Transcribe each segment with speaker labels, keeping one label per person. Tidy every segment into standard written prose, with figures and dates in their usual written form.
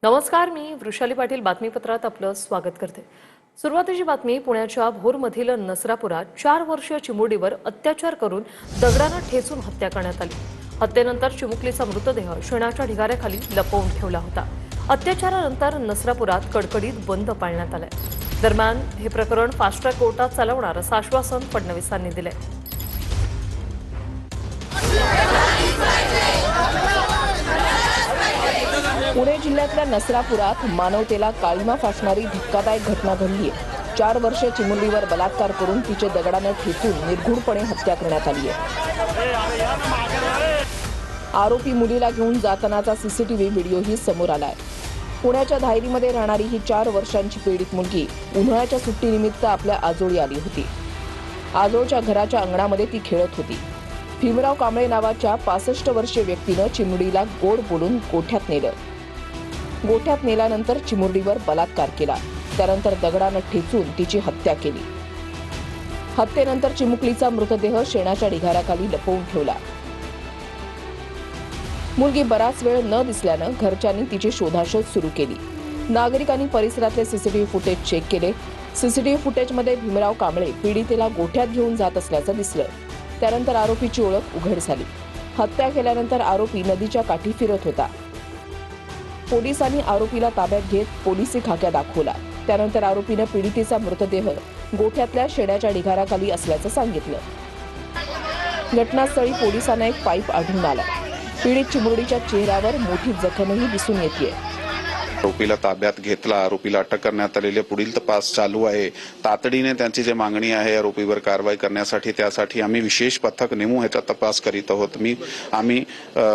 Speaker 1: नमस्कार, मी वृषाली पाटील बातमीपत्रात आपलं स्वागत करते। सुरुवातीची बातमी पुण्याच्या भोरमधील नसरापुरात 4 वर्षीय चिमुरडीवर अत्याचार करून दगडाने ठेचून हत्या करण्यात आली। हत्येनंतर चिमुकलीचा मृतदेह शेणाच्या ढिगाऱ्याखाली लपवून ठेवला होता। अत्याचारानंतर नसरापुरात कडकडीत बंद पाळण्यात आलाय। दरम्यान हे प्रकरण फास्ट ट्रॅक कोर्टात चालवणार असं आश्वासन फडणवीसांनी दिलंय।
Speaker 2: पुणे जिल्ह्यातल्या नसरापुरात मानवतेला काळीमा फासणारी धक्कादायक घटना घडली आहे। 4 वर्षीय चिमुरडीवर बलात्कार करून तिचे दगडाने ठेचून निर्घृणपणे हत्या करण्यात आली आहे। आरोपी मुलीला घेऊन जातानाचा सीसीटीव्ही व्हिडिओही समोर आलाय। पुण्याच्या धायरीमध्ये राहणारी ही 4 वर्षांची पीडित मुलगी उन्हाळ्याच्या सुट्टीनिमित्त आपल्या आजोळी आली होती। आजोळच्या घराच्या अंगणामध्ये ती खेळत होती। भीमराव कांबळे नावाच्या 65 वर्षीय व्यक्तीनं चिमुरडीला गोड बोलून गोठ्यात नेलं। गोठ्यात नेल्यानंतर चिमुरडीवर बलात्कार केला। त्यानंतर दगडाने ठेचून तिची हत्या केली। हत्येनंतर चिमुकलीचा मृतदेह शेणाच्या ढिगाऱ्याखाली लपवून ठेवला। मुलगी बराच वेळ न दिसल्यानं घरच्यांनी तिची शोधाशोध सुरू केली। नागरिकांनी परिसरातले सीसीटीव्ही फुटेज चेक केले। सीसीटीव्ही फुटेजमध्ये भीमराव कांबळे पीडितेला गोठ्यात घेऊन जात असल्याचं दिसलं। त्यानंतर आरोपीची ओळख उघड झाली। हत्या केल्यानंतर आरोपी नदीच्या काठी फिरत होता। पोलिसांनी आरोपीला ताब्यात घेत पोलिसी खाक्या दाखवला। त्यानंतर आरोपीने पीडितेचा मृतदेह गोठ्यातल्या शेणाच्या ढिगाऱ्याखाली असल्याचं सांगितलं। घटनास्थळी पोलिसांना एक पाईप आढळून आला। पीडित चिमुरडीच्या चेहऱ्यावर मोठी जखमही दिसून येते।
Speaker 3: आरोपीला ताब्यात घेतला। आरोपीला अटक करण्यात आलेले पुढील तपास चालू आहे। तातडीने त्यांची जी मागणी आहे आरोपीवर कारवाई करण्यासाठी त्यासाठी आम्ही विशेष पथक नेमू ह्याचा तपास करीत आहोत। आम्ही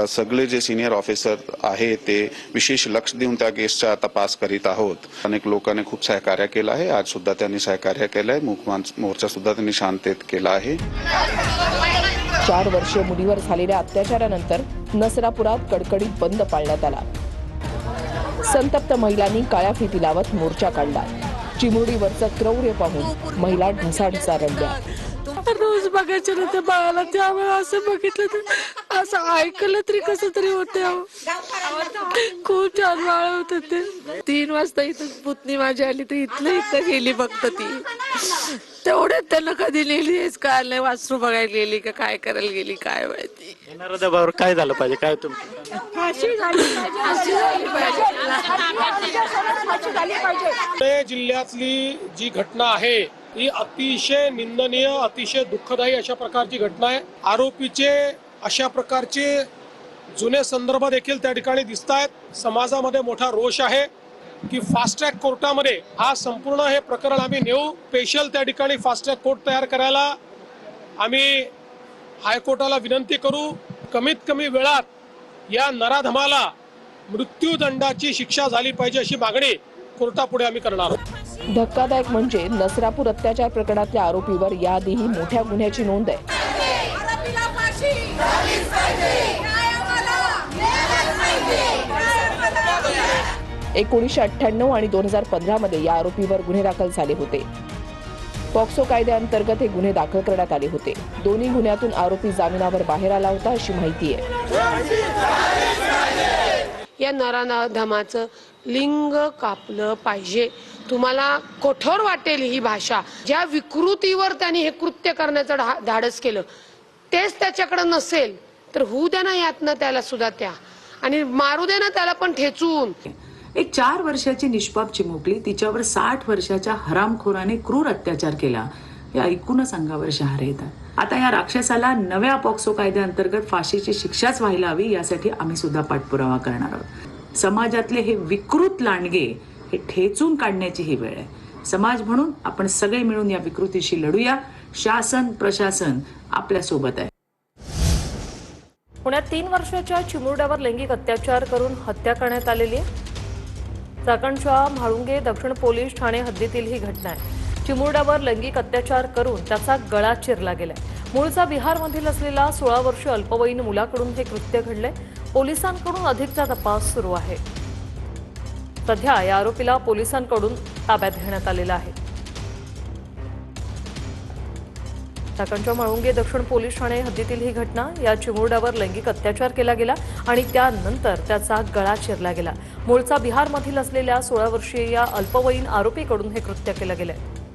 Speaker 3: सगळे जे सिनियर ऑफिसर आहे ते विशेष लक्ष देऊन त्या केसचा तपास करीत आहोत। अनेक लोकांनी खूप सहकार्य केलं आहे। आज सुद्धा त्यांनी सहकार्य केलंय। मूक मोर्चा सुद्धा त्यांनी शांततेत केला आहे।
Speaker 2: 4 वर्षीय मुलीवर झालेल्या अत्याचारानंतर नसरापुरात कडकडीत बंद पाळण्यात आला। संतप्त महिलांनी काळ्या फिती लावत मोर्चा काढला। चिमुरडीवरचं क्रौर्य पाहून महिला ढसाढसा रडल्या।
Speaker 4: रोज बघायचं ना त्या बाळाला, त्यावेळेला असं बघितलं तर असं ऐकलं तरी कसं तरी होतं। खूप छान बाळ होतं ते। 3 वाजता इथं पुतणी माझी आली तर इथं गेली फक्त ती। तेवढ्यात त्यांना कधी नेली हेच कळलं नाही। वासरू बघायला गेली का काय करायला गेली काय माहिती।
Speaker 5: येणाऱ्या दबावावर काय झालं पाहिजे, काय तुमचं?
Speaker 4: फाशी झाली पाहिजे।
Speaker 6: पुणे जिल्ह्यातली जी घटना आहे ही अतिशय निंदनीय, अतिशय दुःखदायी अशा प्रकारची घटना आहे। आरोपीचे अशा प्रकारचे जुने संदर्भ देखील त्या ठिकाणी दिसत आहेत। समाजामध्ये मोठा रोष आहे की फास्ट ट्रॅक कोर्टामध्ये हा संपूर्ण हे प्रकरण आम्ही नेऊ। स्पेशल त्या ठिकाणी फास्ट ट्रॅक कोर्ट तयार करायला आम्ही हायकोर्टाला विनंती करू। कमीत कमी वेळात या नराधमाला मृत्यूदंडाची शिक्षा झाली पाहिजे अशी मागणी कोर्टापुढे आम्ही करणार आहोत।
Speaker 2: धक्कादायक म्हणजे नसरापूर अत्याचार प्रकरणातल्या आरोपीवर याआधीही मोठ्या गुन्ह्याची नोंद आहे। 1998 आणि 2015 मध्ये या आरोपीवर गुन्हे दाखल झाले होते। पॉक्सो कायद्याअंतर्गत हे गुन्हे दाखल करण्यात आले होते। दोन्ही गुन्ह्यातून आरोपी जामिनावर बाहेर आला होता अशी माहिती आहे।
Speaker 4: या नराधमाचं लिंग कापलं पाहिजे। तुम्हाला कठोर वाटेल ही भाषा, ज्या विकृतीवर त्यांनी हे कृत्य करण्याचं धाडस केलं तेच त्याच्याकडे नसेल तर होऊ द्या ना यातनं त्याला सुद्धा त्या, आणि मारू दे ना त्याला पण ठेचून।
Speaker 7: एक 4 वर्षाची निष्पाप चिमुकली, तिच्यावर 60 वर्षाच्या हरामखोराने क्रूर अत्याचार केला, हे ऐकूनच अंगावर शहारे येतात। आता या राक्षसाला नव्या पॉक्सो कायद्याअंतर्गत फाशीची शिक्षाच व्हायला हवी, यासाठी आम्ही सुद्धा पाठपुरावा करणार आहोत। समाजातले हे विकृत लांडगे हे ठेचून काढण्याची ही वेळ आहे। समाज म्हणून आपण सगळे मिळून या विकृतीशी लढूया। शासन प्रशासन आपल्या सोबत आहे।
Speaker 1: पुण्यात 3 वर्षाच्या चिमुरड्यावर लैंगिक अत्याचार करून हत्या करण्यात आलेली आहे। चाकणच्या म्हाळुंगे दक्षिण पोलीस ठाणे हद्दीतील ही घटना आहे। चिमुरड्यावर लैंगिक अत्याचार करून त्याचा गळा चिरला गेलाय। मूळचा बिहारमधील असलेला 16 वर्षीय अल्पवयीन मुलाकडून हे कृत्य घडले। पोलिसांकडून अधिकचा तपास सुरू आहे। सध्या या आरोपीला पोलिसांकडून ताब्यात घेण्यात आलेला आहे। चाकणच्या म्हाळुंगे दक्षिण पोलीस ठाणे हद्दीतील ही घटना. या चिमुरड्यावर लैंगिक अत्याचार केला गेला आणि त्यानंतर त्याचा गळा चिरला गेला. मूळचा बिहारमधील असलेल्या 16 वर्षीय या अल्पवयीन आरोपीकडून हे कृत्य केलं गेलंय.